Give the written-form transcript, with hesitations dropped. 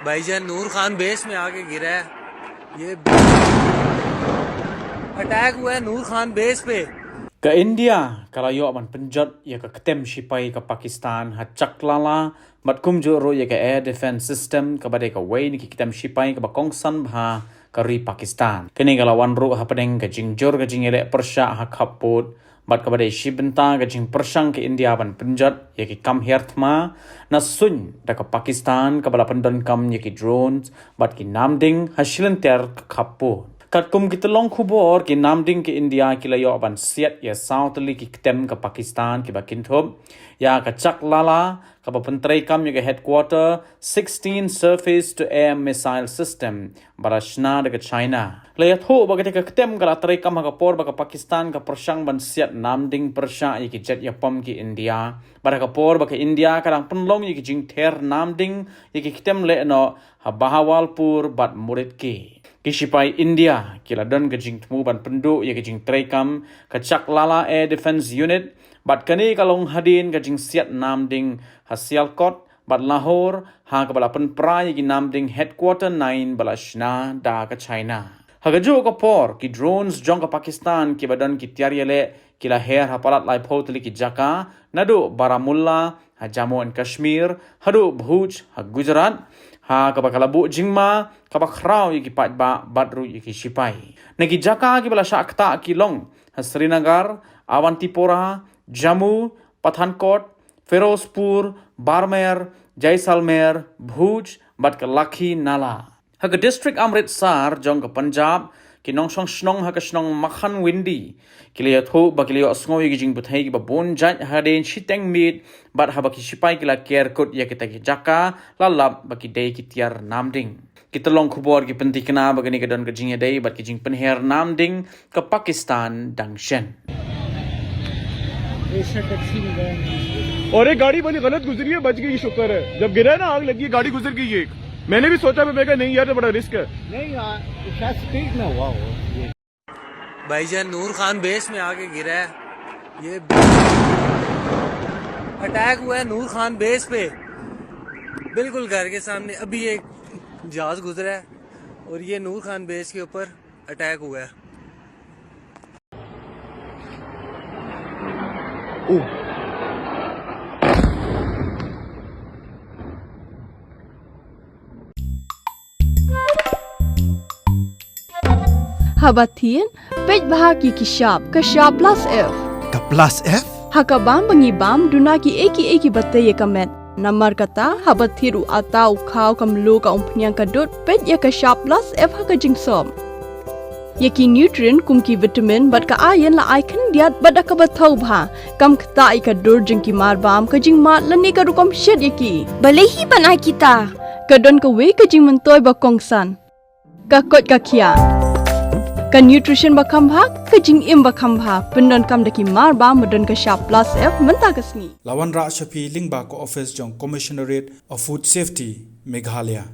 भाईजान नूर खान बेस में आके गिरा है। ये अटैक हुआ है नूर खान बेस पे। Ke India, kalau yo man penjat ya ke ketem sipai ke Pakistan ha caklala mat kum jo ro ya ke air defense system ke badai ke wei ni ketem sipai ke bakongsan bha ke ri Pakistan. Kini kalau wan ro ha pedeng ke jingjor ke jingele persya ha kaput bat ke badai shibenta ke jing persang ke India ban penjat ya ke kam hertma na sun da ke Pakistan ke bala pendon kam ya ke drones bat ki namding ha shilenter ke kaput. Kat kum kita long kubor ki namding ke India ki layo ban siat ya southly ki ketem ke Pakistan ki bakin thop ya ka chak lala ka ba pentrai kam ya ke headquarter 16 surface to air missile system barashna de ke China laya tho ba ke ketem ka latrai kam ka por ba ka Pakistan ka persang ban siat namding persha ya ki jet ya pom ki India bara ka por ba ke India karang penlong ya ki jing ther namding ya ki ketem le no ha Bahawalpur bat murid ki Kisipai India kila don kejing temu ban penduk ya kejing trekam kacak lala air defense unit bat kani kalong hadin kejing siat namding hasil kot bat Lahore ha kabala pen pra ya ki namding headquarter 9 balashna da ka China hagajo ko por ki drones jong ka Pakistan ki badan ki tiariale kila her hapalat lai photli ki Jaka nadu Baramulla ha Jammu and Kashmir hadu Bhuj ha Gujarat ha kabakalabu jingma kabakrau yiki patba badru yiki sipai nagi Jaka ki bala shakta ki long ha Srinagar Awantipora Jammu Pathankot Firozpur Barmer Jaisalmer Bhuj bat ka Lakhi Nala ha ka district Amritsar jong ka Punjab ki nong snong ha ka snong makhan windy kiliya tho bakiliyo asngo yiki jing buthai ki ba bon jaj ha den shiteng meet bat ha baki sipai kila care code ya kita ki Jaka lalap baki dei ki tiar namding kita long khubor ki penti kena bagani ka don ka jing dei bat ki jing penher namding ke Pakistan dangshen और एक गाड़ी बड़ी गलत गुजरी है बच गई शुक्र है जब गिरा ना आग लगी गाड़ी गुजर गई एक मैंने भी सोचा मैं कहा नहीं यार तो बड़ा रिस्क है नहीं शायद स्पीड में हुआ हो भाईजान नूर खान बेस में आके गिरा है। ये अटैक हुआ है नूर खान बेस पे बिल्कुल घर के सामने अभी एक जहाज गुजरा है और ये नूर खान बेस के ऊपर अटैक हुआ है। Habatin, pej bahagi kishap, kashap plus F. Ka plus F? Hakabam bangibam dunaki eki bataye kamet. Namar kata habathiru atau khau kamlu ka umpnyang kadut pej ya kashap plus F hakajing som. Yaki nutrient kumki vitamin bat ka iron la ikan diat bat ka bathau bha kam kta ika dur jingki marbam kajing mat lani ka rukom shed yaki. Balehi banai kita. Kadon ka we kajing mentoy bakongsan. Ka kot ka kia. Ka nutrition bakam bha kajing im bakam bha pendon kam daki marba medon ka sharp plus F menta kasni Lawan Ra Shafi Lingba ko office jong Commissionerate of Food Safety Meghalaya